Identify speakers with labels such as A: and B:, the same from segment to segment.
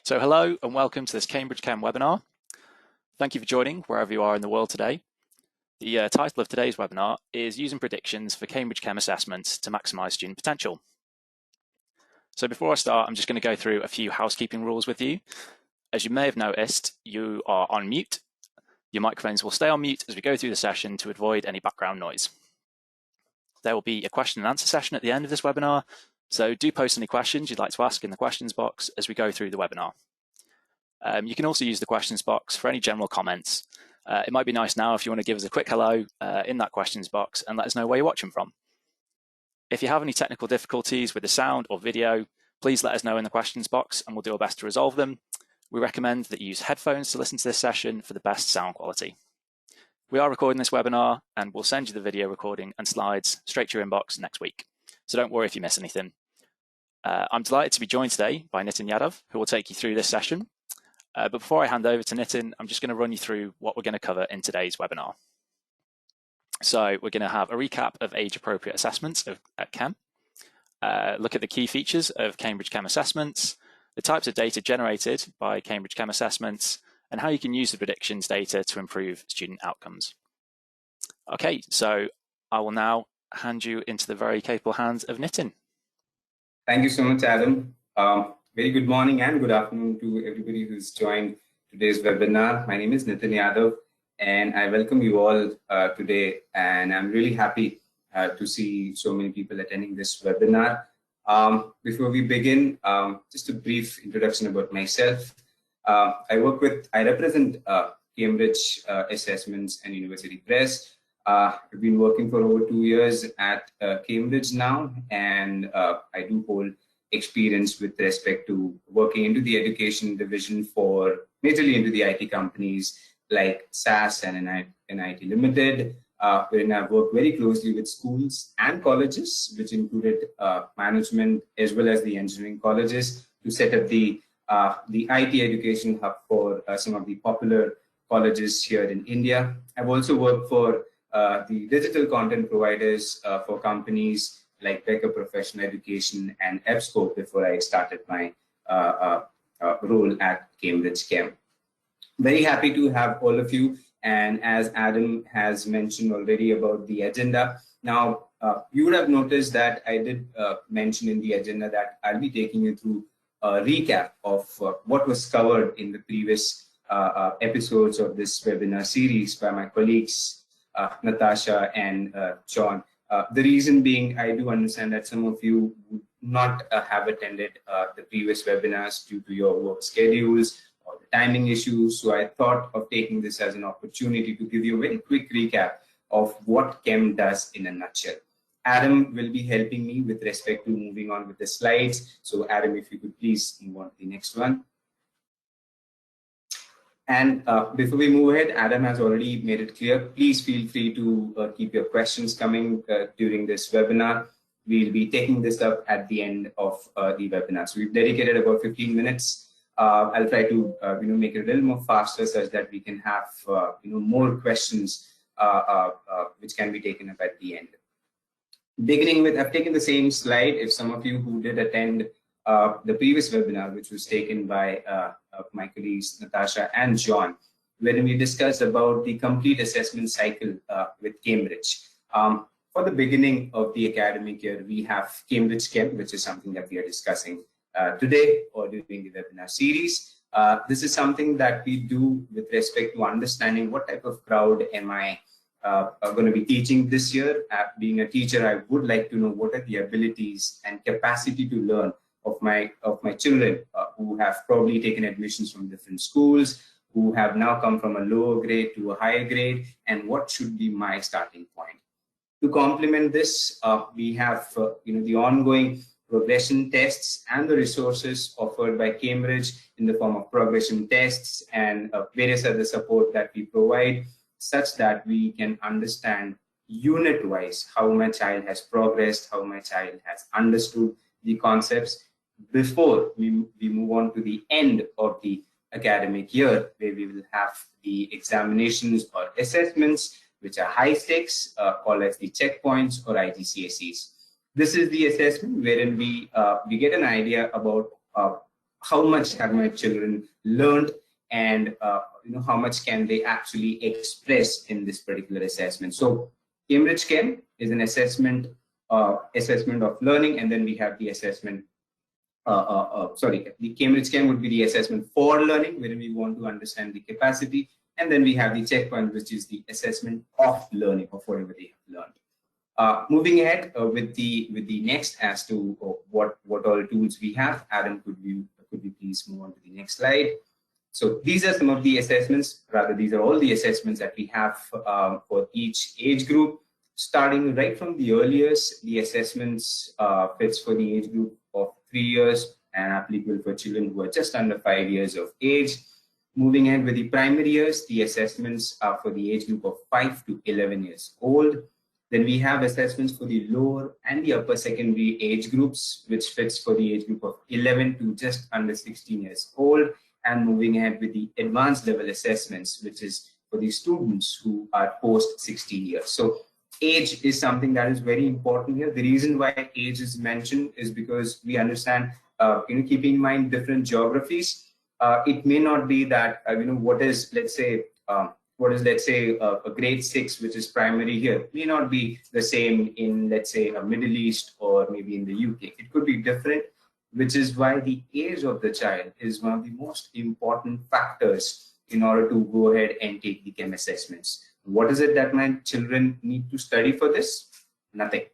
A: So hello and welcome to this Cambridge CEM webinar. Thank you for joining wherever you are in the world today. The title of today's webinar is Using Predictions for Cambridge CEM Assessments to Maximise Student Potential. So before I start, I'm just going to go through a few housekeeping rules with you. As you may have noticed, you are on mute. Your microphones will stay on mute as we go through the session to avoid any background noise. There will be a question and answer session at the end of this webinar, so do post any questions you'd like to ask in the questions box as we go through the webinar. You can also use the questions box for any general comments. It might be nice now if you want to give us a quick hello in that questions box and let us know where you're watching from. If you have any technical difficulties with the sound or video, please let us know in the questions box and we'll do our best to resolve them. We recommend that you use headphones to listen to this session for the best sound quality. We are recording this webinar and we'll send you the video recording and slides straight to your inbox next week. So don't worry if you miss anything. I'm delighted to be joined today by Nitin Yadav, who will take you through this session. But before I hand over to Nitin, I'm just going to run you through what we're going to cover in today's webinar. So we're going to have a recap of age-appropriate assessments at CEM, look at the key features of Cambridge CEM assessments, the types of data generated by Cambridge CEM assessments, and how you can use the predictions data to improve student outcomes. Okay, so I will now hand you into the very capable hands of Nitin.
B: Thank you so much, Adam. Very good morning and good afternoon to everybody who's joined today's webinar. My name is Nitin Yadav and I welcome you all today, and I'm really happy to see so many people attending this webinar. Before we begin, just a brief introduction about myself. I represent Cambridge Assessments and University Press. I've been working for over 2 years at Cambridge now, and I do hold experience with respect to working into the education division for majorly into the IT companies like SAS and NIT Limited, wherein I've worked very closely with schools and colleges, which included management as well as the engineering colleges, to set up the IT education hub for some of the popular colleges here in India. I've also worked for the digital content providers for companies like Becker Professional Education and EBSCO before I started my role at Cambridge CEM. Very happy to have all of you, and as Adam has mentioned already about the agenda, now you would have noticed that I did mention in the agenda that I'll be taking you through a recap of what was covered in the previous episodes of this webinar series by my colleagues Natasha and John. The reason being, I do understand that some of you would not have attended the previous webinars due to your work schedules or the timing issues. So I thought of taking this as an opportunity to give you a very quick recap of what CEM does in a nutshell. Adam will be helping me with respect to moving on with the slides. So Adam, if you could please move on to the next one. And before we move ahead, Adam has already made it clear. Please feel free to keep your questions coming during this webinar. We'll be taking this up at the end of the webinar. So we've dedicated about 15 minutes. I'll try to make it a little more faster such that we can have more questions which can be taken up at the end. Beginning with, I've taken the same slide. If some of you who did attend the previous webinar, which was taken by my colleagues Natasha and John, wherein we discussed about the complete assessment cycle with Cambridge. For the beginning of the academic year, we have Cambridge CEM, which is something that we are discussing today or during the webinar series. This is something that we do with respect to understanding what type of crowd am I going to be teaching this year. Being a teacher, I would like to know what are the abilities and capacity to learn of my children who have probably taken admissions from different schools, who have now come from a lower grade to a higher grade, and what should be my starting point. To complement this, we have the ongoing progression tests and the resources offered by Cambridge in the form of progression tests and various other support that we provide, such that we can understand unit-wise how my child has progressed, how my child has understood the concepts, before we move on to the end of the academic year, where we will have the examinations or assessments which are high stakes, called as the checkpoints or IGCSEs. This is the assessment wherein we get an idea about how much have my children learned, and how much can they actually express in this particular assessment. So Cambridge CEM is an assessment of learning, and then we have the assessment. The Cambridge CEM would be the assessment for learning, wherein we want to understand the capacity, and then we have the checkpoint, which is the assessment of learning of whatever they have learned. Moving ahead with the next as to what all tools we have. Adam, could you please move on to the next slide? So these are some of the assessments, rather these are all the assessments that we have for each age group. Starting right from the earliest, the assessments fits for the age group of 3 years and applicable for children who are just under 5 years of age. Moving ahead with the primary years, the assessments are for the age group of 5 to 11 years old. Then we have assessments for the lower and the upper secondary age groups, which fits for the age group of 11 to just under 16 years old. And moving ahead with the advanced level assessments, which is for the students who are post 16 years. So age is something that is very important here. The reason why age is mentioned is because we understand, keeping in mind different geographies. It may not be that, what is, let's say, a grade 6, which is primary here, may not be the same in, let's say, a Middle East or maybe in the UK. It could be different, which is why the age of the child is one of the most important factors in order to go ahead and take the CEM assessments. What is it that my children need to study for this? Nothing.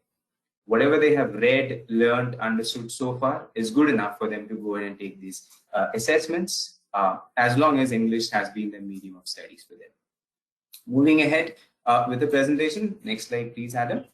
B: Whatever they have read, learned, understood so far is good enough for them to go ahead and take these assessments, as long as English has been the medium of studies for them. Moving ahead with the presentation. Next slide, please, Adam.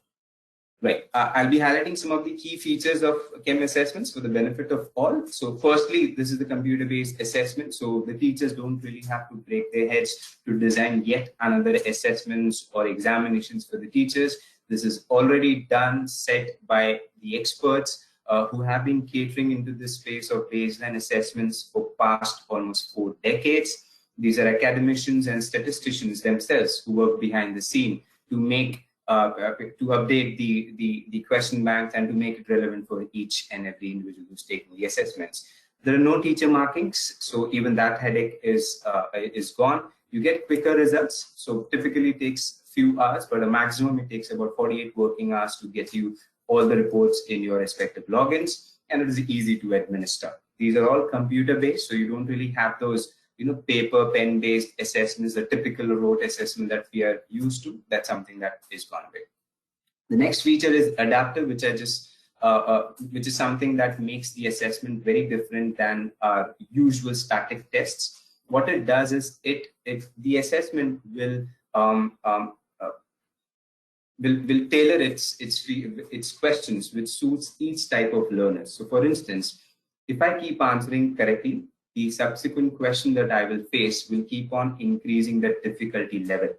B: Right. I'll be highlighting some of the key features of CEM assessments for the benefit of all. So firstly, this is the computer-based assessment. So the teachers don't really have to break their heads to design yet another assessments or examinations for the teachers. This is already done, set by the experts who have been catering into this space of baseline assessments for past almost 4 decades. These are academicians and statisticians themselves who work behind the scene to make to update the question banks and to make it relevant for each and every individual who's taking the assessments. There are no teacher markings, so even that headache is gone. You get quicker results. So typically it takes few hours, but a maximum it takes about 48 working hours to get you all the reports in your respective logins, and it is easy to administer. These are all computer-based, so you don't really have those paper, pen-based assessments, the typical rote assessment that we are used to. That's something that is gone away. The next feature is adaptive, which is something that makes the assessment very different than our usual static tests. What it does is the assessment will tailor its questions which suits each type of learner. So for instance, if I keep answering correctly, the subsequent question that I will face will keep on increasing the difficulty level.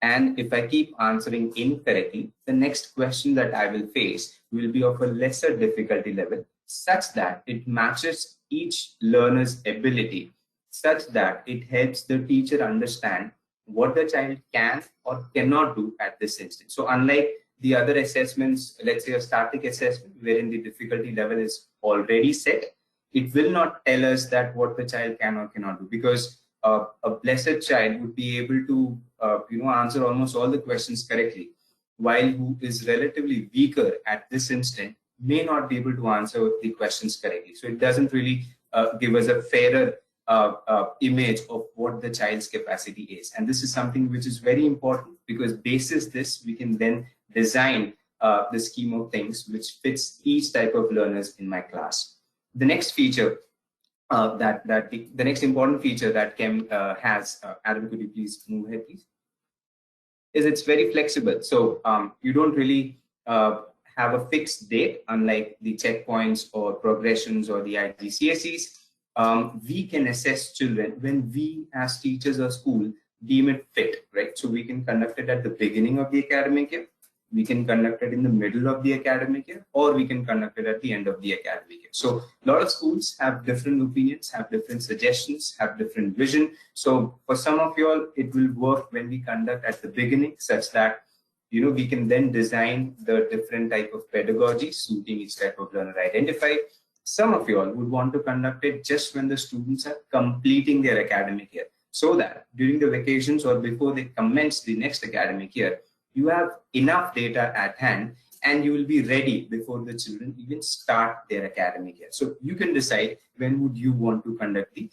B: And if I keep answering incorrectly, the next question that I will face will be of a lesser difficulty level, such that it matches each learner's ability, such that it helps the teacher understand what the child can or cannot do at this instant. So unlike the other assessments, let's say a static assessment wherein the difficulty level is already set, it will not tell us that what the child can or cannot do, because a blessed child would be able to answer almost all the questions correctly, while who is relatively weaker at this instant may not be able to answer the questions correctly. So it doesn't really give us a fairer image of what the child's capacity is. And this is something which is very important, because basis this, we can then design the scheme of things which fits each type of learners in my class. The next feature the next important feature that CEM has, Adam, could you please move ahead, please? Is it's very flexible. So you don't really have a fixed date, unlike the checkpoints or progressions or the IGCSEs. We can assess children when we as teachers or school deem it fit, right? So we can conduct it at the beginning of the academic year, we can conduct it in the middle of the academic year, or we can conduct it at the end of the academic year. So a lot of schools have different opinions, have different suggestions, have different vision. So for some of you all, it will work when we conduct at the beginning, such that we can then design the different type of pedagogy suiting each type of learner identified. some of you all would want to conduct it just when the students are completing their academic year, so that during the vacations or before they commence the next academic year, you have enough data at hand and you will be ready before the children even start their academic year. So you can decide when would you want to conduct the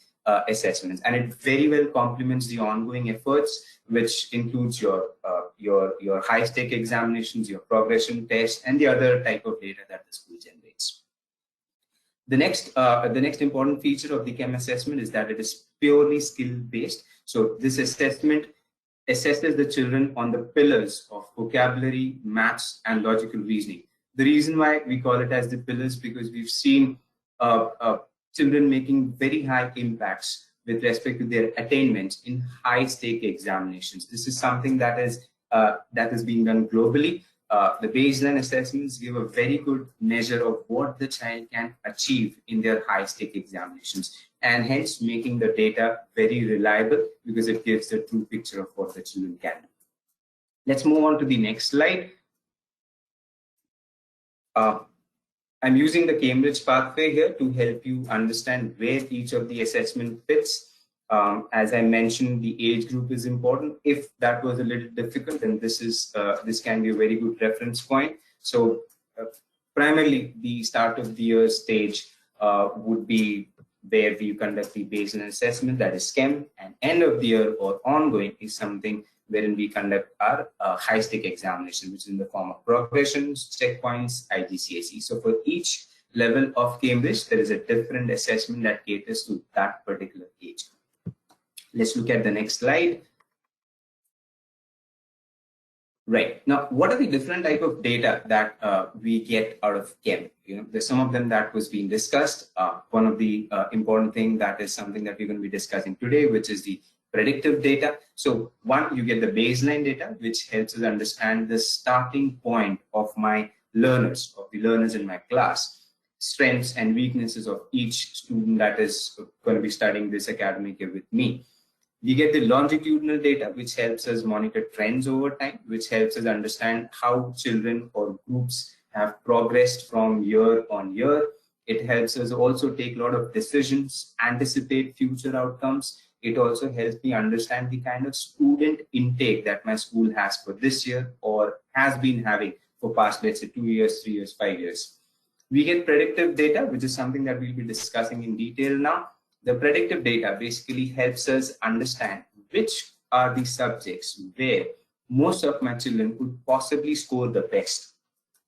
B: assessments, and it very well complements the ongoing efforts, which includes your high-stake examinations, your progression tests, and the other type of data that the school generates. The next important feature of the CHEM assessment is that it is purely skill-based. So this assessment assesses the children on the pillars of vocabulary, maths, and logical reasoning. The reason why we call it as the pillars, because we've seen children making very high impacts with respect to their attainments in high-stake examinations. This is something that is being done globally. The baseline assessments give a very good measure of what the child can achieve in their high-stake examinations, and hence making the data very reliable because it gives the true picture of what the children can do. Let's move on to the next slide. I'm using the Cambridge pathway here to help you understand where each of the assessment fits. As I mentioned, the age group is important. If that was a little difficult, then this can be a very good reference point. So primarily the start of the year stage would be where we conduct the baseline assessment, that is CHEM, and end of the year or ongoing is something wherein we conduct our high-stake examination, which is in the form of progressions, checkpoints, IGCSE. So for each level of Cambridge, there is a different assessment that caters to that particular age. Let's look at the next slide. Right. Now, what are the different type of data that we get out of CHEM? There's some of them that was being discussed. One of the important thing that is something that we're going to be discussing today, which is the predictive data. So one, you get the baseline data, which helps us understand the starting point of my learners, of the learners in my class, strengths and weaknesses of each student that is going to be studying this academic year with me. We get the longitudinal data, which helps us monitor trends over time, which helps us understand how children or groups have progressed from year on year. It helps us also take a lot of decisions, anticipate future outcomes. It also helps me understand the kind of student intake that my school has for this year or has been having for past, let's say, 2 years, 3 years, 5 years. We get predictive data, which is something that we'll be discussing in detail now. The predictive data basically helps us understand which are the subjects where most of my children could possibly score the best,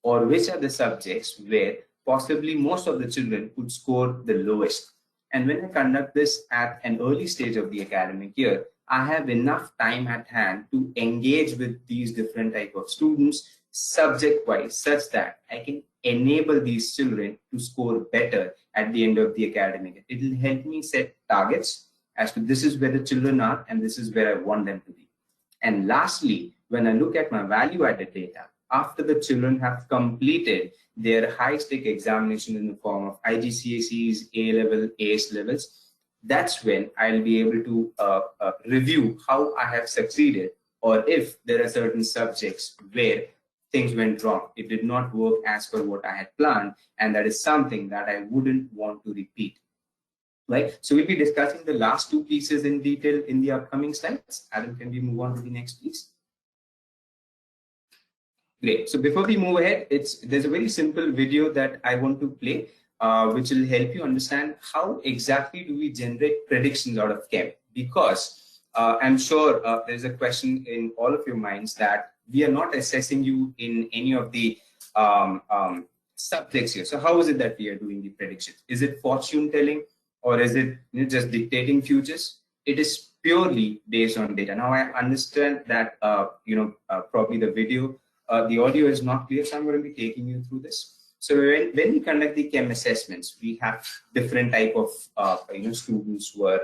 B: or which are the subjects where possibly most of the children could score the lowest. And when I conduct this at an early stage of the academic year, I have enough time at hand to engage with these different type of students subject-wise, such that I can enable these children to score better at the end of the academic year. It will help me set targets as to this is where the children are and this is where I want them to be. And lastly, when I look at my value-added data, after the children have completed their high-stake examination in the form of IGCSEs, A-level, AS levels, that's when I'll be able to review how I have succeeded, or if there are certain subjects where things went wrong. It did not work as per what I had planned, and that is something that I wouldn't want to repeat. Right? So we'll be discussing the last two pieces in detail in the upcoming slides. Adam, can we move on to the next piece? Great. So before we move ahead, there's a very simple video that I want to play, which will help you understand how exactly do we generate predictions out of CHEM. Because I'm sure there's a question in all of your minds that we are not assessing you in any of the subjects here. So how is it that we are doing the predictions? Is it fortune telling, or is it just dictating futures? It is purely based on data. Now I understand that probably the video, the audio is not clear, so I'm going to be taking you through this. So when we conduct the CHEM assessments, we have different type of students who are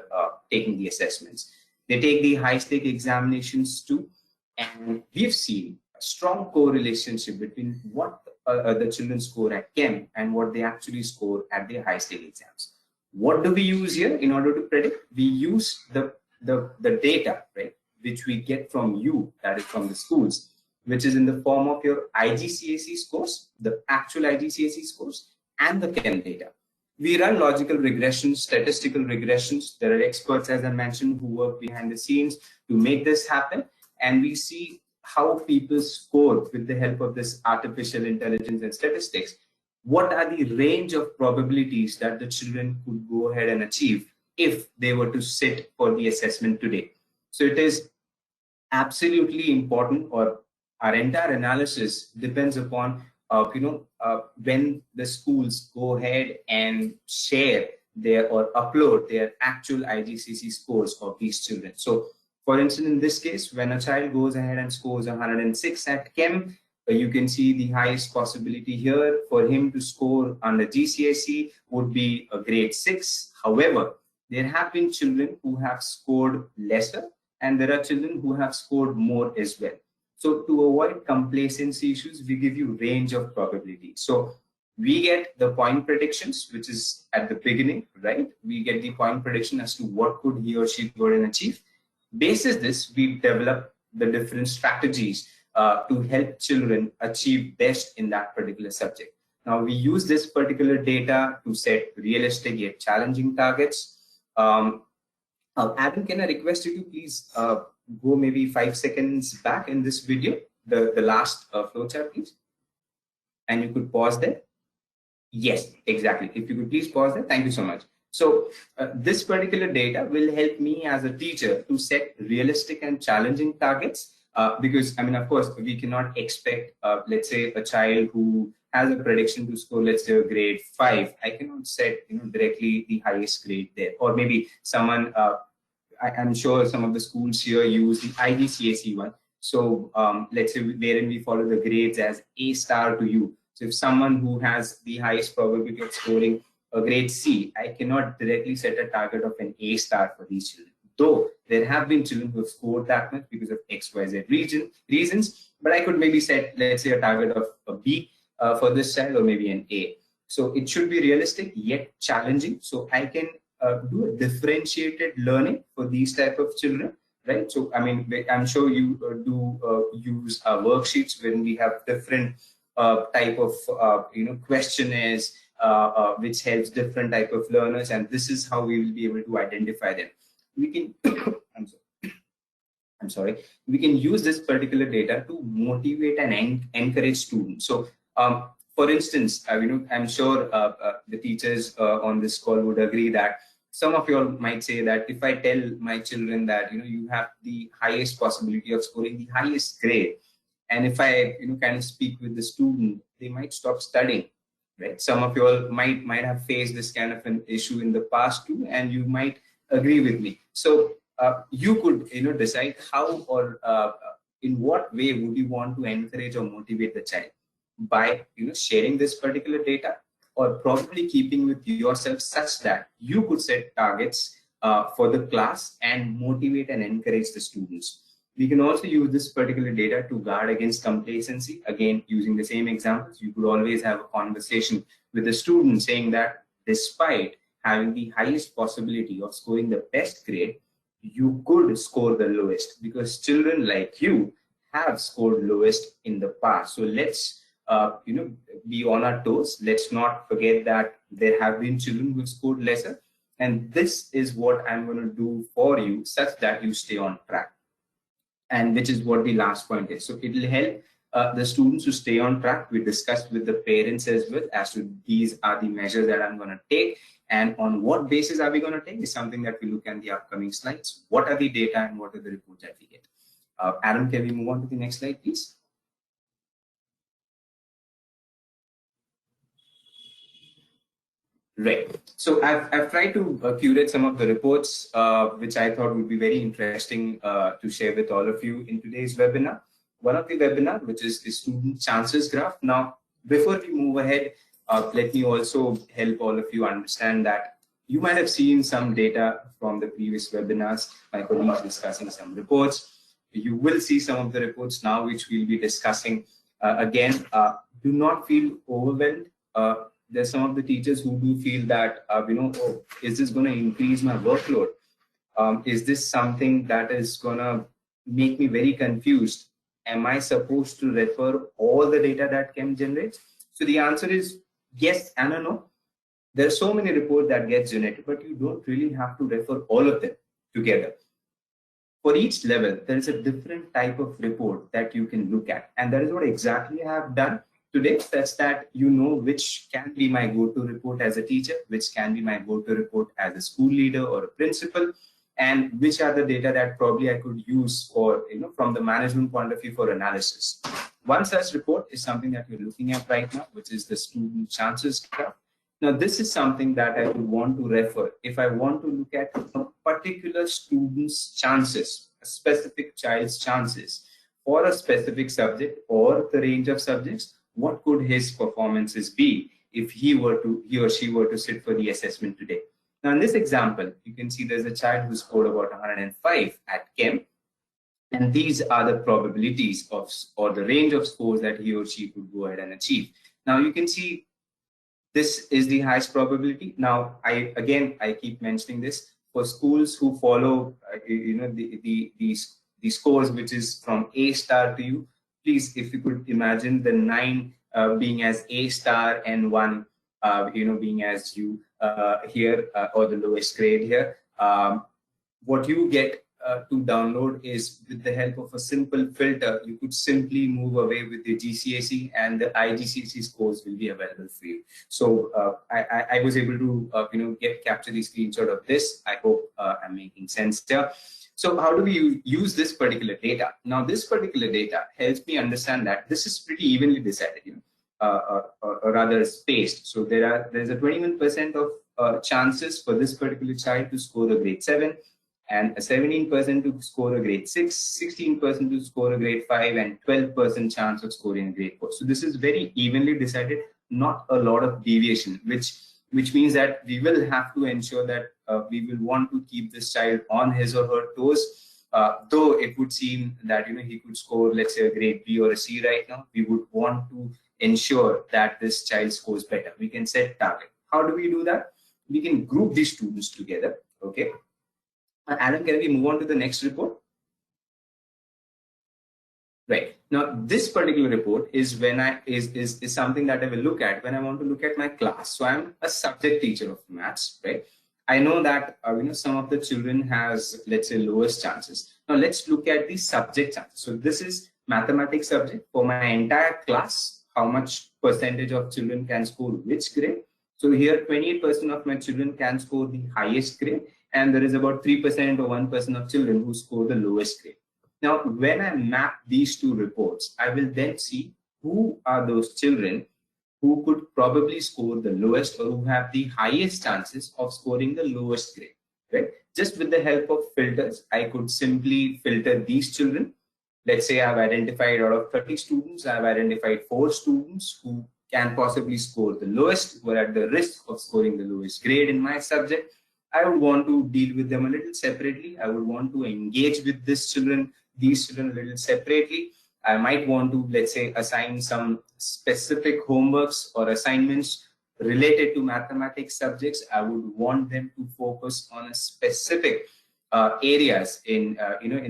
B: taking the assessments. They take the high-stake examinations too, and we've seen a strong correlationship between what the children score at CHEM and what they actually score at their high-stake exams. What do we use here in order to predict? We use the data, right, which we get from you, that is from the schools, which is in the form of your IGCSE scores, the actual IGCSE scores, and the CHEM data. We run logical regressions, statistical regressions. There are experts, as I mentioned, who work behind the scenes to make this happen. And we see how people score with the help of this artificial intelligence and statistics. What are the range of probabilities that the children could go ahead and achieve if they were to sit for the assessment today? So it is absolutely important, or our entire analysis depends upon when the schools go ahead and share their or upload their actual IGCSE scores of these children. So for instance, in this case, when a child goes ahead and scores 106 at Chem, you can see the highest possibility here for him to score under GCSE would be a grade 6. However, there have been children who have scored lesser, and there are children who have scored more as well. So to avoid complacency issues, we give you range of probability. So we get the point predictions, which is at the beginning, right? We get the point prediction as to what could he or she go and achieve. Basis this, we develop the different strategies to help children achieve best in that particular subject. Now we use this particular data to set realistic yet challenging targets. Adam, can I request you to please go maybe 5 seconds back in this video, the last flowchart, please? And you could pause there. Yes, exactly. If you could please pause there. Thank you so much. So this particular data will help me as a teacher to set realistic and challenging targets because, I mean, of course, we cannot expect, let's say, a child who has a prediction to score, let's say, a grade 5. I cannot set, directly the highest grade there. Or maybe someone, I'm sure some of the schools here use the IGCSE one. So let's say wherein we follow the grades as A star to U. So if someone who has the highest probability of scoring a grade C, I cannot directly set a target of an A star for these children. Though there have been children who have scored that much because of XYZ reasons, but I could maybe set, let's say, a target of a B for this child, or maybe an A. So it should be realistic yet challenging. So I can do a differentiated learning for these type of children, right? So I mean, I'm sure you do use worksheets when we have different type of questionnaires which helps different type of learners, and this is how we will be able to identify them. We can I'm sorry, we can use this particular data to motivate and encourage students. So for instance, I'm sure the teachers on this call would agree that some of you all might say that if I tell my children that you have the highest possibility of scoring the highest grade, and if I kind of speak with the student, they might stop studying, right? Some of you all might have faced this kind of an issue in the past too, and you might agree with me. So you could decide how or in what way would you want to encourage or motivate the child by sharing this particular data, or probably keeping with yourself such that you could set targets for the class and motivate and encourage the students. We can also use this particular data to guard against complacency. Again, using the same examples, you could always have a conversation with the student saying that despite having the highest possibility of scoring the best grade, you could score the lowest because children like you have scored lowest in the past. So let's be on our toes. Let's not forget that there have been children who scored lesser, and this is what I'm going to do for you such that you stay on track. And which is what the last point is. So it will help the students to stay on track. We discussed with the parents as well as to these are the measures that I'm going to take, and on what basis are we going to take is something that we look at the upcoming slides. What are the data and what are the reports that we get? Adam, can we move on to the next slide, please? Right. So I've tried to curate some of the reports which I thought would be very interesting to share with all of you in today's webinar. One of the webinar, which is the student chances graph. Now, before we move ahead, let me also help all of you understand that you might have seen some data from the previous webinars, my colleagues discussing some reports. You will see some of the reports now, which we'll be discussing. Again, do not feel overwhelmed. There's some of the teachers who do feel that, oh, is this going to increase my workload? Is this something that is going to make me very confused? Am I supposed to refer all the data that Chem generates? So the answer is yes and a no. There are so many reports that get generated, but you don't really have to refer all of them together. For each level, there is a different type of report that you can look at. And that is what exactly I have done today. That's that you know which can be my go-to report as a teacher, which can be my go-to report as a school leader or a principal, and which are the data that probably I could use for, from the management point of view for analysis. One such report is something that we're looking at right now, which is the student chances graph. Now, this is something that I would want to refer if I want to look at a particular student's chances, a specific child's chances for a specific subject or the range of subjects. What could his performances be if he or she were to sit for the assessment today? Now, in this example, you can see there's a child who scored about 105 at Chem, and these are the probabilities of or the range of scores that he or she could go ahead and achieve. Now, you can see this is the highest probability. Now, I keep mentioning this for schools who follow, the scores which is from A star to U. Please, if you could imagine the 9 being as A star and 1, being as U here, or the lowest grade here. What you get to download is, with the help of a simple filter, you could simply move away with the GCSE, and the IGCSE scores will be available for you. So I was able to capture the screenshot of this. I hope I'm making sense here. So how do we use this particular data? Now, this particular data helps me understand that this is pretty evenly decided, or rather spaced. So there's a 21% of chances for this particular child to score a grade 7, and a 17% to score a grade 6, 16% to score a grade 5, and 12% chance of scoring a grade 4. So this is very evenly decided, not a lot of deviation, which means that we will have to ensure that we will want to keep this child on his or her toes. Though it would seem that he could score, let's say, a grade B or a C right now, we would want to ensure that this child scores better. We can set target. How do we do that? We can group these students together. Okay. Adam, can we move on to the next report? Right. Now, this particular report is is something that I will look at when I want to look at my class. So I'm a subject teacher of maths, right? I know that some of the children has, let's say, lowest chances. Now let's look at the subject chances. So this is mathematics subject for my entire class. How much percentage of children can score which grade? So here 28% of my children can score the highest grade, and there is about 3% or 1% of children who score the lowest grade. Now, when I map these two reports, I will then see who are those children who could probably score the lowest, or who have the highest chances of scoring the lowest grade, right? Just with the help of filters, I could simply filter these children. Let's say I've identified out of 30 students, I've identified 4 students who can possibly score the lowest, who are at the risk of scoring the lowest grade in my subject. I would want to deal with them a little separately. I would want to engage with these children a little separately. I might want to, let's say, assign some specific homeworks or assignments related to mathematics subjects. I would want them to focus on a specific areas in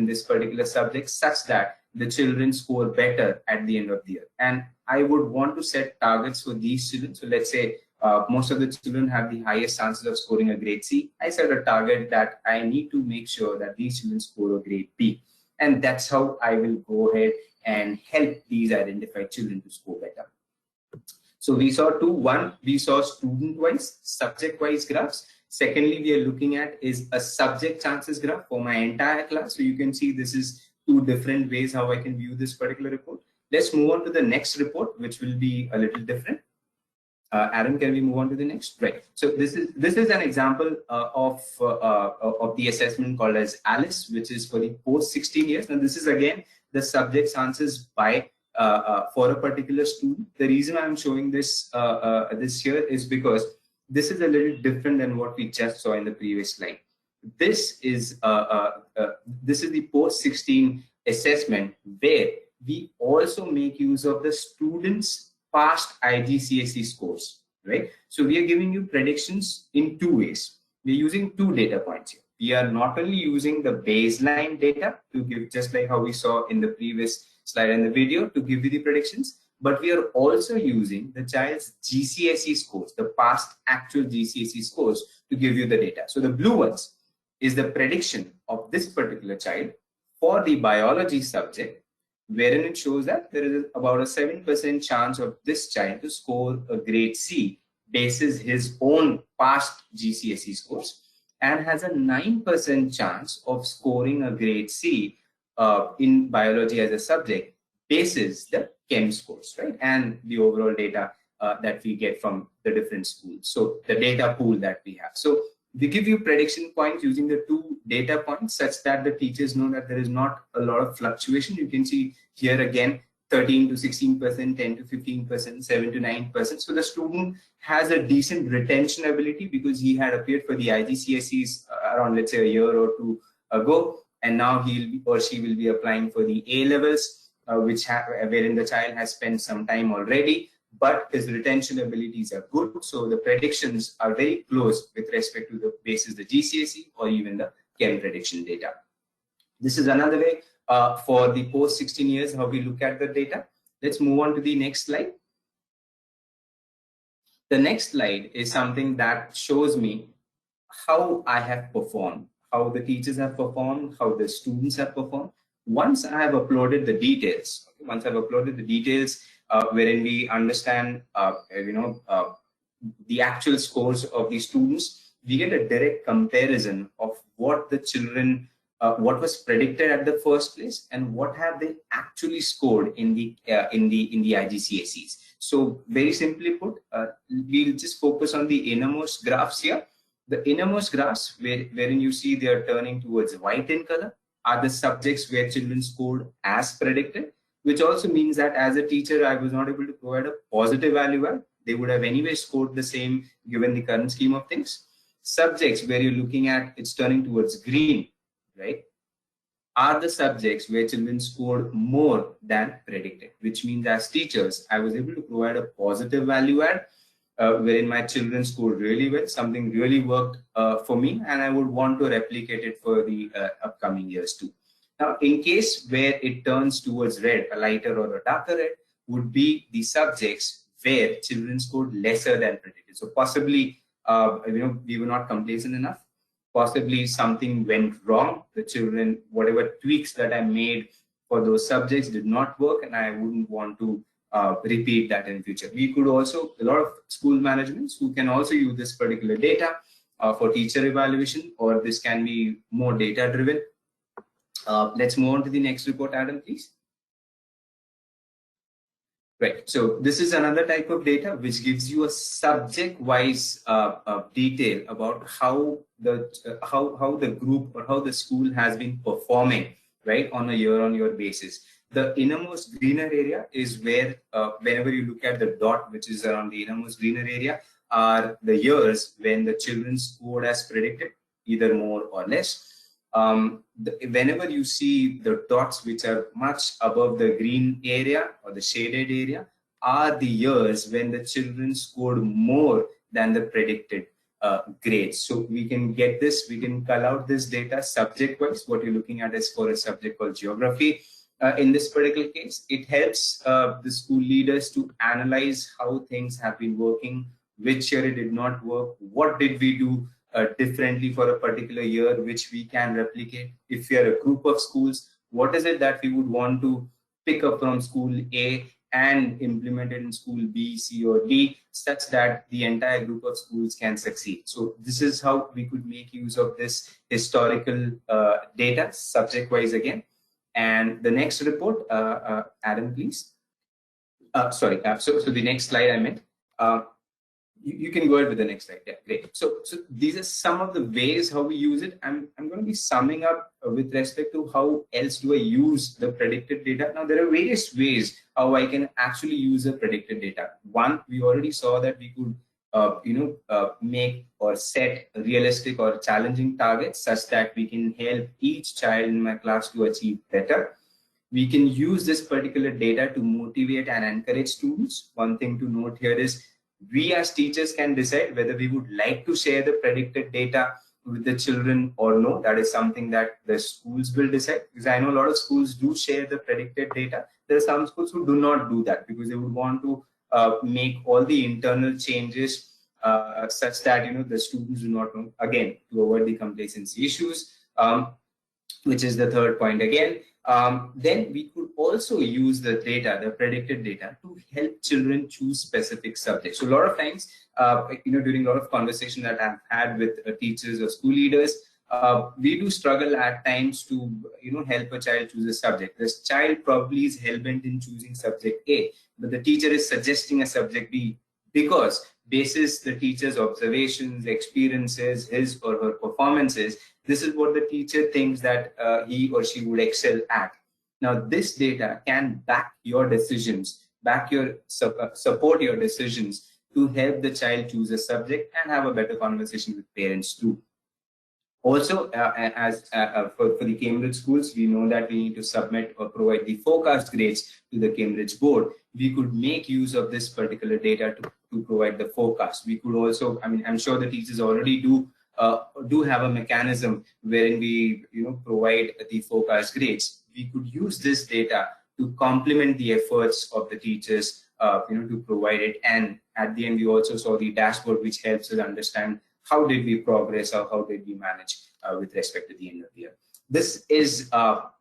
B: this particular subject, such that the children score better at the end of the year. And I would want to set targets for these children. So let's say most of the children have the highest chances of scoring a grade C. I set a target that I need to make sure that these children score a grade B. And that's how I will go ahead and help these identified children to score better. So we saw two. One, we saw student-wise, subject-wise graphs. Secondly, we are looking at is a subject chances graph for my entire class. So you can see this is 2 different ways how I can view this particular report. Let's move on to the next report, which will be a little different. Adam, can we move on to the next? Right. So this is an example of the assessment called as ALICE, which is for the post 16 years. And this is again the subject chances by for a particular student. The reason I'm showing this this here is because this is a little different than what we just saw in the previous slide. This is the post 16 assessment, where we also make use of the students' past IGCSE scores, right? So we are giving you predictions in 2 ways. We're using 2 data points here. We are not only using the baseline data to give, just like how we saw in the previous slide and the video, to give you the predictions, but we are also using the child's GCSE scores, the past actual GCSE scores, to give you the data. So the blue ones is the prediction of this particular child for the biology subject, wherein it shows that there is about a 7% chance of this child to score a grade C basis his own past GCSE scores, and has a 9% chance of scoring a grade C in biology as a subject basis the chem scores, right? And the overall data that we get from the different schools. So the data pool that we have. So we give you prediction points using the two data points such that the teachers know that there is not a lot of fluctuation. You can see here again, 13 to 16%, 10 to 15%, 7 to 9%. So the student has a decent retention ability because he had appeared for the IGCSEs around, let's say, a year or two ago, and now he or she will be applying for the A levels, wherein the child has spent some time already, but his retention abilities are good. So the predictions are very close with respect to the basis the GCSE or even the chem prediction data. This is another way for the post 16 years how we look at the data. Let's move on to the next slide. The next slide is something that shows me how I have performed, how the teachers have performed, how the students have performed. Once I have uploaded the details, wherein we understand, the actual scores of the students, we get a direct comparison of what the children, what was predicted at the first place, and what have they actually scored in the IGCSEs. So very simply put, we'll just focus on the innermost graphs here. The innermost graphs, wherein you see they are turning towards white in color, are the subjects where children scored as predicted, which also means that as a teacher, I was not able to provide a positive value add. They would have anyway scored the same given the current scheme of things. Subjects where you're looking at it's turning towards green, right, are the subjects where children scored more than predicted, which means as teachers, I was able to provide a positive value add, wherein my children scored really well, something really worked for me, and I would want to replicate it for the upcoming years too. Now, in case where it turns towards red, a lighter or a darker red, would be the subjects where children scored lesser than predicted. So possibly, we were not complacent enough. Possibly something went wrong. The children, whatever tweaks that I made for those subjects did not work, and I wouldn't want to repeat that in future. We could also, a lot of school managements who can also use this particular data for teacher evaluation, or this can be more data driven. Let's move on to the next report, Adam, please. Right, so this is another type of data which gives you a subject-wise detail about how the group or how the school has been performing, right, on a year-on-year basis. The innermost greener area is where, whenever you look at the dot, which is around the innermost greener area, are the years when the children scored as predicted, either more or less. Whenever you see the dots which are much above the green area or the shaded area, are the years when the children scored more than the predicted grades. So we can get this, we can cull out this data subject-wise. What you're looking at is for a subject called geography. In this particular case, it helps the school leaders to analyze how things have been working, which year it did not work, what did we do differently for a particular year, which we can replicate. If we are a group of schools, what is it that we would want to pick up from school A and implement it in school B, C, or D, such that the entire group of schools can succeed. So this is how we could make use of this historical data, subject-wise again. And the next report, Adam, please. So the next slide I meant. You can go ahead with the next slide. Yeah, great. So these are some of the ways how we use it. I'm going to be summing up with respect to how else do I use the predicted data. Now, there are various ways how I can actually use the predicted data. One, we already saw that we could, make or set realistic or challenging targets such that we can help each child in my class to achieve better. We can use this particular data to motivate and encourage students. One thing to note here is we as teachers can decide whether we would like to share the predicted data with the children or no? That is something that the schools will decide, because I know a lot of schools do share the predicted data. There are some schools who do not do that because they would want to make all the internal changes such that the students do not know, again, to avoid the complacency issues, which is the third point again. Then we could also use the data, the predicted data, to help children choose specific subjects. So a lot of times, during a lot of conversation that I've had with teachers or school leaders, we do struggle at times to help a child choose a subject. This child probably is hell-bent in choosing subject A, but the teacher is suggesting a subject B because basis the teacher's observations, experiences, his or her performances, this is what the teacher thinks that he or she would excel at. Now, this data can back your decisions, support your decisions to help the child choose a subject and have a better conversation with parents too. Also, for the Cambridge schools, we know that we need to submit or provide the forecast grades to the Cambridge board. We could make use of this particular data to provide the forecast. We could also, I'm sure the teachers already do have a mechanism wherein we provide the forecast grades. We could use this data to complement the efforts of the teachers to provide it. And at the end, we also saw the dashboard, which helps us understand how did we progress or how did we manage with respect to the end of the year. This is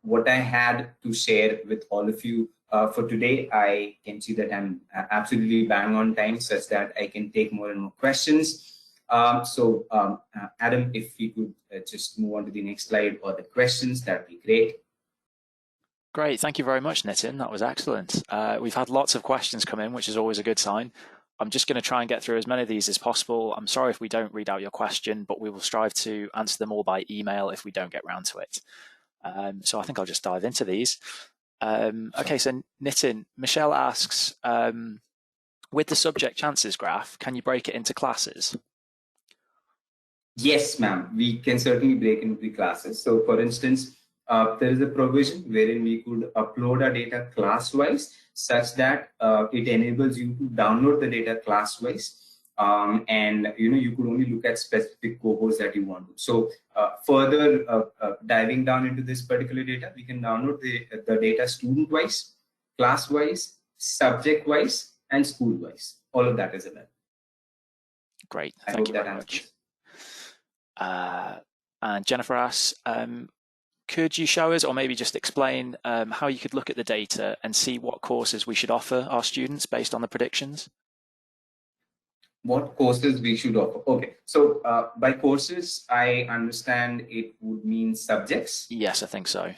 B: what I had to share with all of you for today. I can see that I'm absolutely bang on time such that I can take more and more questions. Adam, if we could just move on to the next slide or the questions, that'd be great.
A: Great, thank you very much, Nitin. That was excellent. We've had lots of questions come in, which is always a good sign. I'm just going to try and get through as many of these as possible. I'm sorry if we don't read out your question, but we will strive to answer them all by email if we don't get round to it. So I think I'll just dive into these. Okay, so Nitin, Michelle asks, with the subject chances graph, can you break it into classes?
B: Yes, ma'am, we can certainly break into the classes. So for instance, there is a provision wherein we could upload our data class-wise such that it enables you to download the data class-wise, and you could only look at specific cohorts that you want to. So further diving down into this particular data, we can download the data student-wise, class-wise, subject-wise, and school-wise. All of that is available.
A: Great, thank you very much. And Jennifer asks, could you show us, or maybe just explain how you could look at the data and see what courses we should offer our students based on the predictions?
B: What courses we should offer? Okay, so by courses, I understand it would mean subjects.
A: Yes, I think so.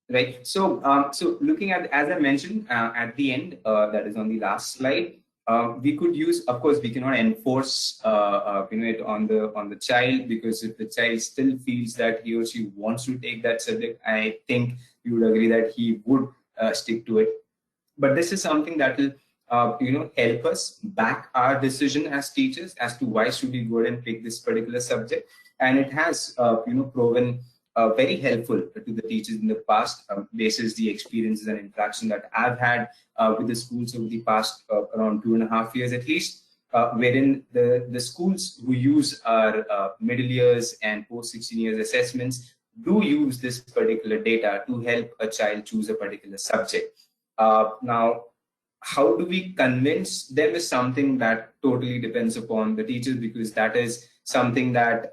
B: Right. So, so looking at, as I mentioned at the end, that is on the last slide. We could use, of course, we cannot enforce it on the child, because if the child still feels that he or she wants to take that subject, I think you would agree that he would stick to it. But this is something that will help us back our decision as teachers as to why should we go ahead and pick this particular subject. And it has proven very helpful to the teachers in the past, basis the experiences and interaction that I've had with the schools over the past around 2.5 years at least, wherein the schools who use our middle years and post 16 years assessments do use this particular data to help a child choose a particular subject. Now, how do we convince them is something that totally depends upon the teachers, because that is something that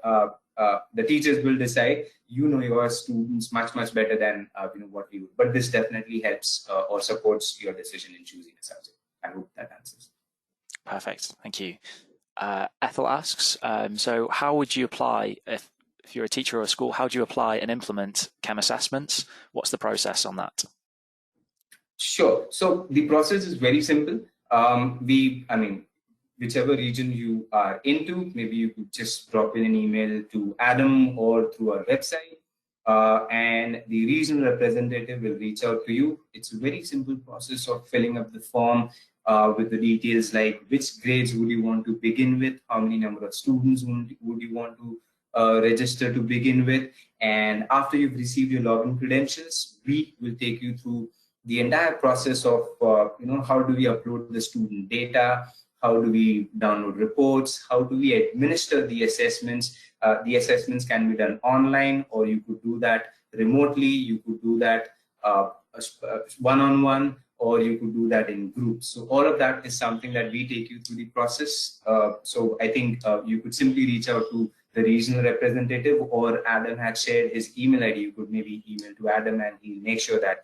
B: the teachers will decide. Your students much better than what we would. But this definitely helps or supports your decision in choosing a subject. I hope that answers.
A: Perfect, thank you. Ethel asks, so how would you apply, if you're a teacher or a school, how do you apply and implement chem assessments? What's the process on that?
B: Sure. So the process is very simple. Whichever region you are into, maybe you could just drop in an email to Adam or through our website, and the regional representative will reach out to you. It's a very simple process of filling up the form with the details like which grades would you want to begin with, how many number of students would you want to register to begin with, and after you've received your login credentials, we will take you through the entire process of how do we upload the student data, how do we download reports, how do we administer the assessments. The assessments can be done online, or you could do that remotely, you could do that one-on-one, or you could do that in groups. So all of that is something that we take you through the process. So I think you could simply reach out to the regional representative, or Adam had shared his email ID. You could maybe email to Adam and he'll make sure that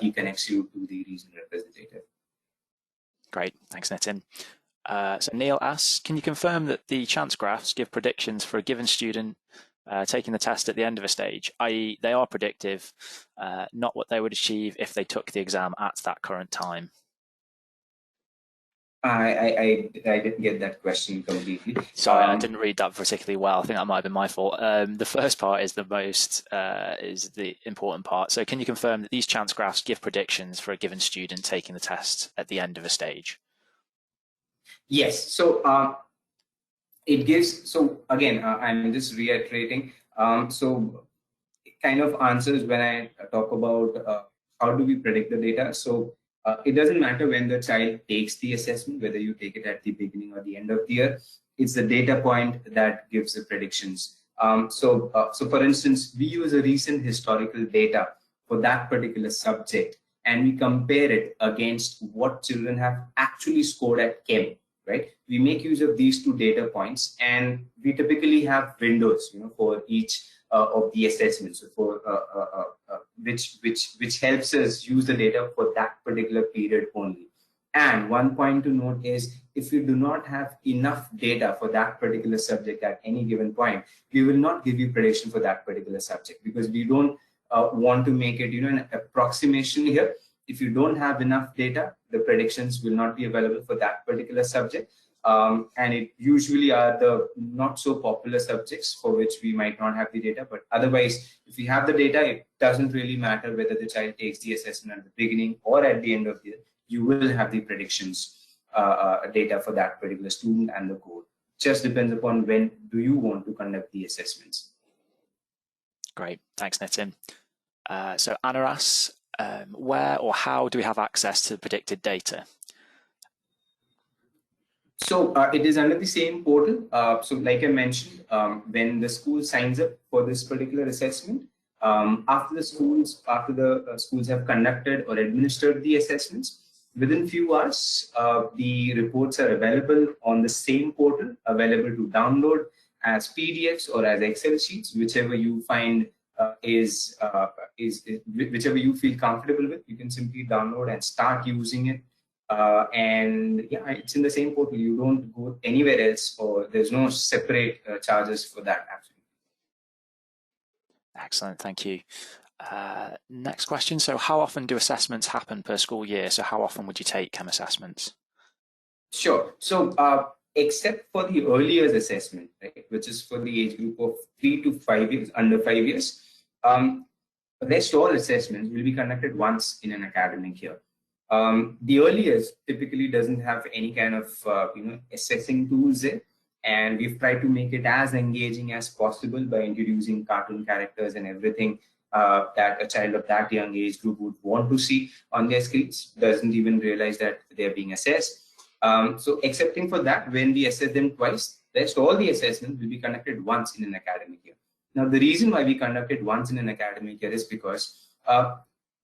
B: he connects you to the regional representative.
A: Great, thanks Nitin. So Neil asks, can you confirm that the chance graphs give predictions for a given student taking the test at the end of a stage, i.e. they are predictive, not what they would achieve if they took the exam at that current time?
B: I didn't get that question completely.
A: Sorry, I didn't read that particularly well. I think that might have been my fault. The first part is is the important part. So can you confirm that these chance graphs give predictions for a given student taking the test at the end of a stage?
B: Yes. So it gives, so again, I'm just reiterating. So it kind of answers when I talk about how do we predict the data. So it doesn't matter when the child takes the assessment, whether you take it at the beginning or the end of the year. It's the data point that gives the predictions. So for instance, we use a recent historical data for that particular subject, and we compare it against what children have actually scored at Chem, right? We make use of these two data points, and we typically have windows, for each of the assessments, so for which helps us use the data for that particular period only. And one point to note is, if we do not have enough data for that particular subject at any given point, we will not give you prediction for that particular subject, because we don't want to make it, an approximation here. If you don't have enough data, the predictions will not be available for that particular subject. And it usually are the not so popular subjects for which we might not have the data. But otherwise, if we have the data, it doesn't really matter whether the child takes the assessment at the beginning or at the end of the year. You will have the predictions data for that particular student and the code. Just depends upon when do you want to conduct the assessments.
A: Great, thanks Nitin. So Anna asks, where or how do we have access to predicted data?
B: So it is under the same portal. So like I mentioned, when the school signs up for this particular assessment, after the schools have conducted or administered the assessments, within few hours, the reports are available on the same portal, available to download as PDFs or as Excel sheets, whichever you find whichever you feel comfortable with. You can simply download and start using it. And yeah, it's in the same portal. You don't go anywhere else, or there's no separate charges for that. Absolutely.
A: Excellent, thank you. Next question. So how often do assessments happen per school year? So how often would you take Chem assessments?
B: Sure. So except for the early years assessment, right, which is for the age group of 3 to 5 years, under 5 years, rest all assessments will be conducted once in an academic year. The early years typically doesn't have any kind of assessing tools there, and we've tried to make it as engaging as possible by introducing cartoon characters and everything that a child of that young age group would want to see on their screens. Doesn't even realize that they're being assessed. So excepting for that, when we assess them twice, rest all the assessments will be conducted once in an academic year. Now, the reason why we conduct it once in an academic year is because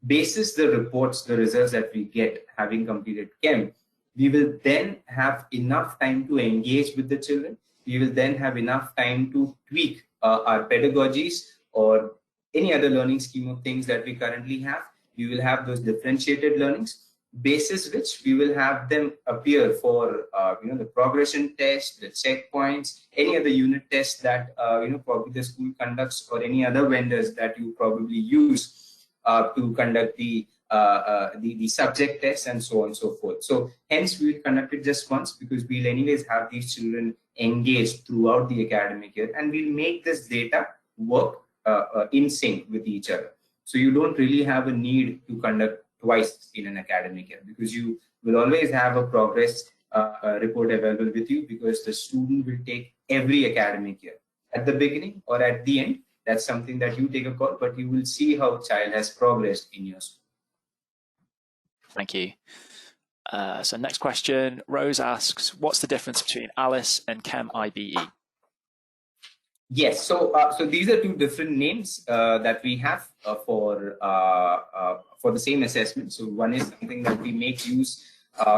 B: basis the reports, the results that we get having completed Chem, we will then have enough time to engage with the children. We will then have enough time to tweak our pedagogies or any other learning scheme of things that we currently have. We will have those differentiated learnings, basis which we will have them appear for the progression test, the checkpoints, any other unit tests that probably the school conducts, or any other vendors that you probably use to conduct the subject tests and so on and so forth. So hence we will conduct it just once, because we'll anyways have these children engaged throughout the academic year, and we'll make this data work in sync with each other. So you don't really have a need to conduct twice in an academic year, because you will always have a progress report available with you, because the student will take every academic year at the beginning or at the end. That's something that you take a call, but you will see how child has progressed in your school.
A: Thank you. So next question, Rose asks, what's the difference between Alice and Chem IBE?
B: Yes, so these are two different names that we have for the same assessment. So one is something that we make use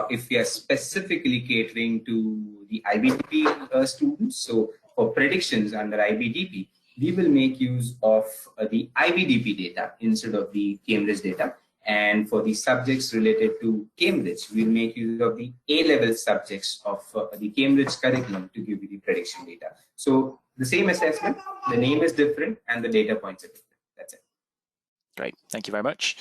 B: if we are specifically catering to the IBDP students. So for predictions under IBDP, we will make use of the IBDP data instead of the Cambridge data. And for the subjects related to Cambridge, we'll make use of the A-level subjects of the Cambridge curriculum to give you the prediction data. So the same assessment, the name is different, and the data points are different. That's it.
A: Great, thank you very much.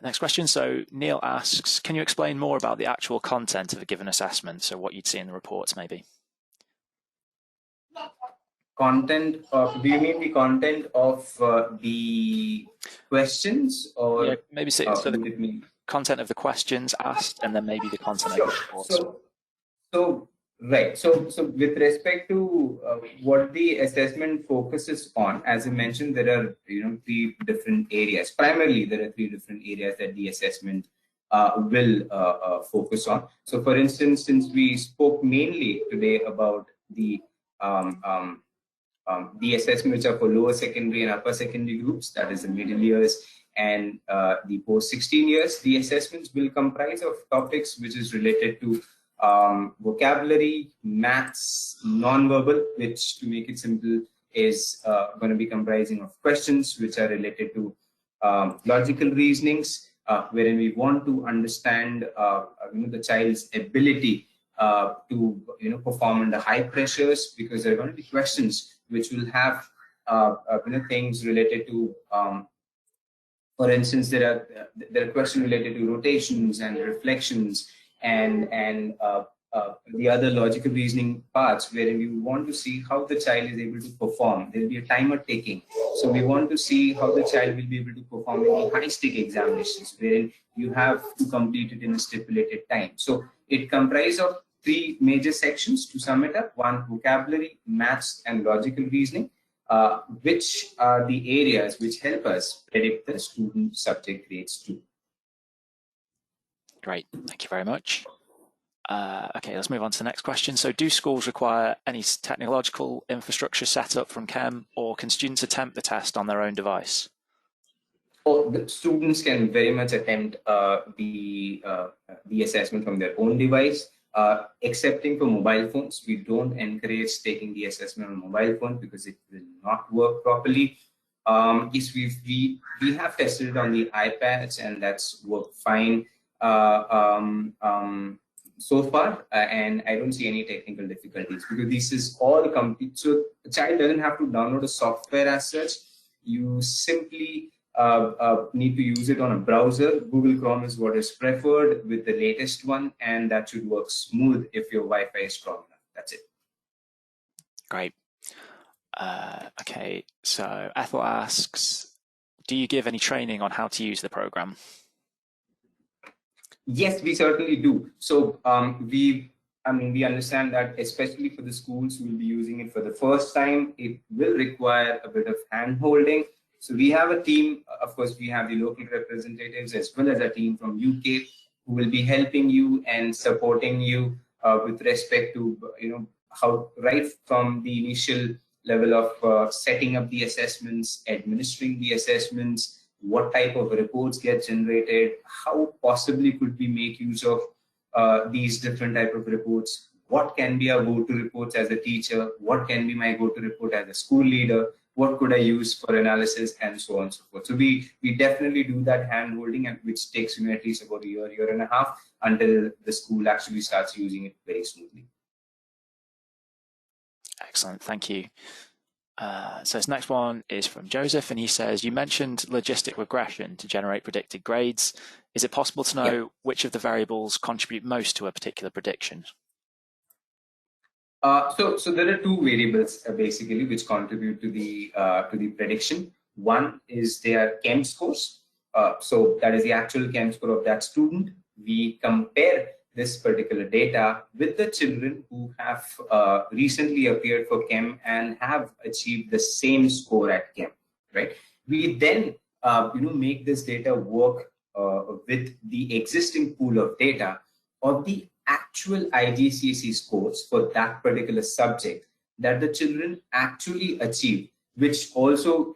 A: Next question. So Neil asks, can you explain more about the actual content of a given assessment? So what you'd see in the reports, maybe.
B: Content of, do you mean the content of the questions, or
A: yeah, maybe so the content of the questions asked, and then maybe the content of the reports.
B: Right. So with respect to what the assessment focuses on, as I mentioned, there are three different areas. Primarily, there are three different areas that the assessment will focus on. So, for instance, since we spoke mainly today about the assessment which are for lower secondary and upper secondary groups, that is the middle years and the post 16 years, the assessments will comprise of topics which is related to vocabulary, maths, non-verbal, which, to make it simple, is going to be comprising of questions which are related to logical reasonings, wherein we want to understand the child's ability to perform under high pressures, because there are going to be questions which will have things related to for instance, there are questions related to rotations and reflections and the other logical reasoning parts, wherein we want to see how the child is able to perform. There will be a timer taking, so we want to see how the child will be able to perform in the high-stake examinations, wherein you have to complete it in a stipulated time. So it comprises of three major sections, to sum it up: one, vocabulary, maths, and logical reasoning, which are the areas which help us predict the student subject grades too.
A: Great, thank you very much. Okay, let's move on to the next question. So do schools require any technological infrastructure set up from Chem, or can students attempt the test on their own device?
B: Well, the students can very much attempt the assessment from their own device. Excepting for mobile phones, we don't encourage taking the assessment on mobile phone because it will not work properly. Yes, we have tested it on the iPads, and that's worked fine so far, and I don't see any technical difficulties, because this is all complete. So the child doesn't have to download a software as such. You simply need to use it on a browser. Google Chrome is what is preferred with the latest one, and that should work smooth if your Wi-Fi is strong enough. That's it.
A: Great. Okay, so Ethel asks, do you give any training on how to use the program?
B: Yes, we certainly do. So we understand that, especially for the schools who will be using it for the first time, it will require a bit of hand-holding. So we have a team. Of course, we have the local representatives as well as a team from UK who will be helping you and supporting you with respect to how, right from the initial level of setting up the assessments, administering the assessments, what type of reports get generated, how possibly could we make use of these different type of reports, what can be our go-to reports as a teacher, what can be my go-to report as a school leader, what could I use for analysis, and so on and so forth. So we definitely do that hand-holding, and which takes at least about a year and a half, until the school actually starts using it very smoothly.
A: Excellent, thank you. So this next one is from Joseph, and he says, you mentioned logistic regression to generate predicted grades. Is it possible to know which of the variables contribute most to a particular prediction?
B: So there are two variables basically which contribute to the prediction. One is their Chem scores. So that is the actual Chem score of that student. We compare this particular data with the children who have recently appeared for Chem and have achieved the same score at Chem, right? We then make this data work with the existing pool of data of the actual IGCSE scores for that particular subject that the children actually achieve, which also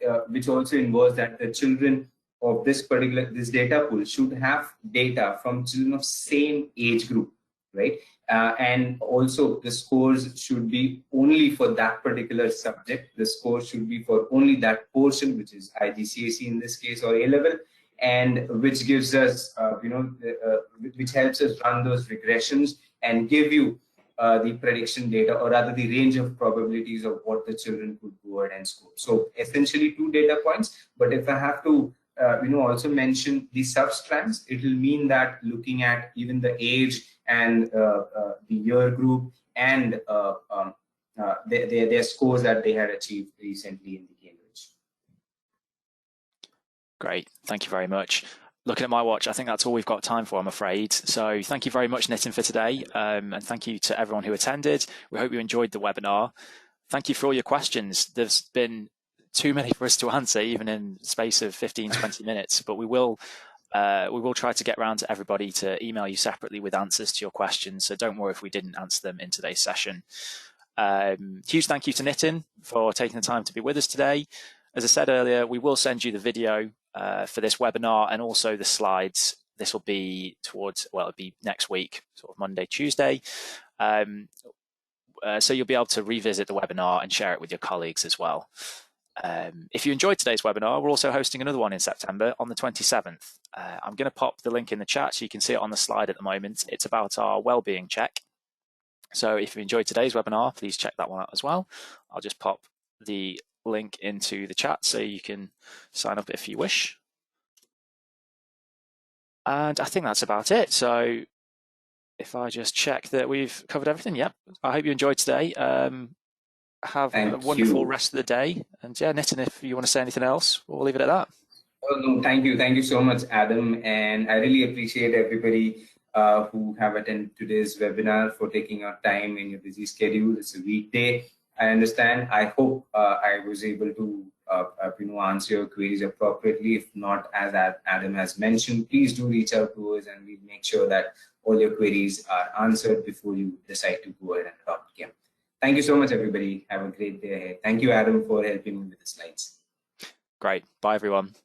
B: involves that the children of this data pool should have data from children of same age group, right? And also the scores should be only for that particular subject. The score should be for only that portion, which is IGCSE in this case, or A level, and which gives us, which helps us run those regressions and give you the prediction data, or rather the range of probabilities of what the children could go ahead and score. So essentially 2 data points. But if I have to also mention the substrands, it will mean that looking at even the age and the year group and their scores that they had achieved recently in the Cambridge.
A: Great, thank you very much. Looking at my watch, I think that's all we've got time for, I'm afraid. So thank you very much, Nitin, for today. And thank you to everyone who attended. We hope you enjoyed the webinar. Thank you for all your questions. There's been too many for us to answer, even in the space of 15, 20 minutes, but we will try to get around to everybody to email you separately with answers to your questions. So don't worry if we didn't answer them in today's session. Huge thank you to Nitin for taking the time to be with us today. As I said earlier, we will send you the video for this webinar and also the slides. This will be it'll be next week, sort of Monday, Tuesday. So you'll be able to revisit the webinar and share it with your colleagues as well. If you enjoyed today's webinar, we're also hosting another one in September on the 27th. I'm going to pop the link in the chat so you can see it on the slide at the moment. It's about our wellbeing check. So if you enjoyed today's webinar, please check that one out as well. I'll just pop the link into the chat so you can sign up if you wish. And I think that's about it. So if I just check that we've covered everything, yep. I hope you enjoyed today. Have a wonderful rest of the day. And yeah, Nitin, if you want to say anything else, we'll leave it at that.
B: Oh, no, thank you. Thank you so much, Adam. And I really appreciate everybody who have attended today's webinar for taking our time in your busy schedule. It's a weekday. I understand. I hope I was able to answer your queries appropriately. If not, as Adam has mentioned, please do reach out to us and we'll make sure that all your queries are answered before you decide to go ahead and adopt CAM. Thank you so much, everybody. Have a great day ahead. Thank you, Adam, for helping me with the slides.
A: Great. Bye, everyone.